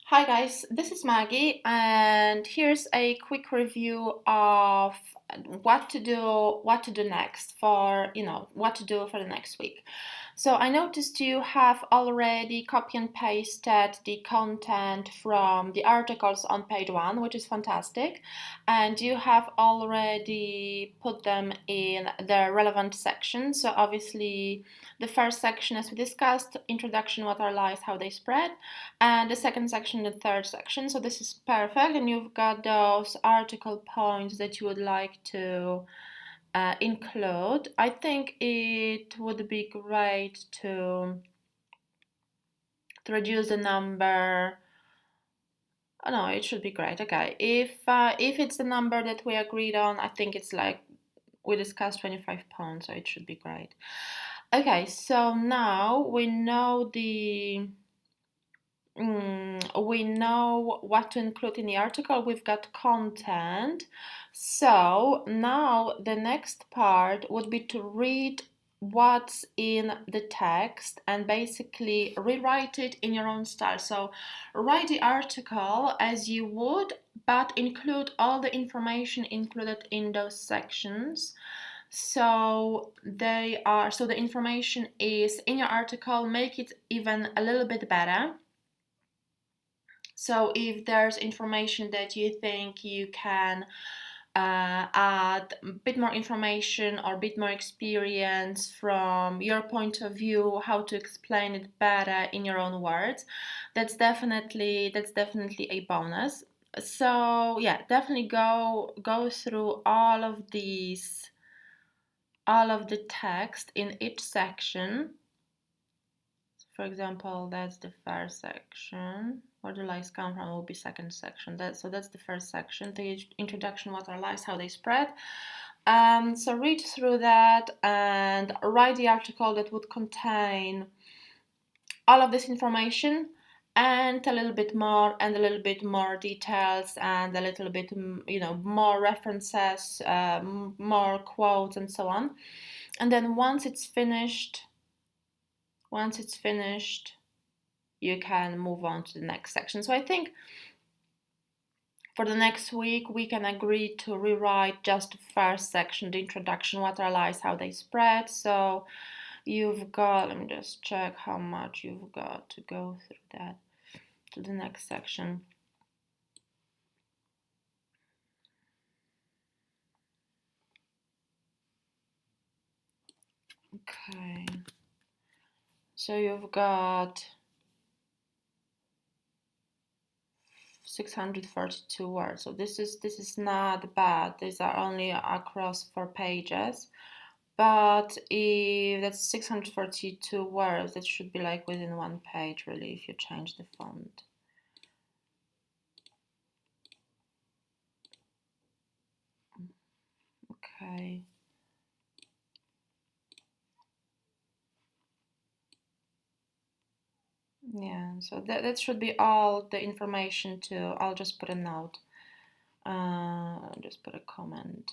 Hi guys, this is Maggie, and here's a quick review of what to do next for what to do for the next week. So I noticed you have already copy and pasted the content from the articles on page 1, which is fantastic, and you have already put them in the relevant section. So obviously the first section, as we discussed, introduction, what are lies, how they spread, and the second section, the third section. So this is perfect, and you've got those article points that you would like to include. I think it would be great to reduce the number. Oh no, it should be great. Okay, if it's the number that we agreed on, I think it's like we discussed 25 pounds, so it should be great. Okay, so now we know what to include in the article. We've got content. So now the next part would be to read what's in the text and basically rewrite it in your own style. So write the article as you would, but include all the information included in those sections. So the information is in your article, make it even a little bit better. So if there's information that you think you can add a bit more information or a bit more experience from your point of view, how to explain it better in your own words, that's definitely a bonus. So yeah, definitely go through all of the text in each section. For example, that's the first section. Where the lies come from will be second section. So that's the first section, the introduction, what are lies, how they spread. So read through that and write the article that would contain all of this information and a little bit more and a little bit more details and a little bit more references, more quotes and so on. And then once it's finished, you can move on to the next section. So I think for the next week, we can agree to rewrite just the first section, the introduction, what are lies, how they spread. So you've got, let me just check how much you've got to go through that to the next section. Okay. So you've got 642 words. So this is not bad. These are only across 4 pages. But if that's 642 words, that should be like within 1 page, really, if you change the font. Okay. Yeah, so that should be all the information too. I'll just put a note. I'll just put a comment.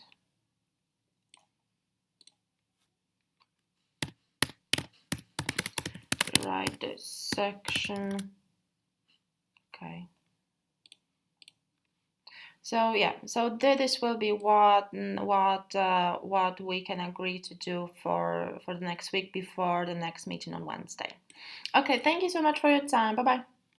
Write this section. Okay. So yeah, so this will be what we can agree to do for the next week before the next meeting on Wednesday. Okay, thank you so much for your time. Bye bye.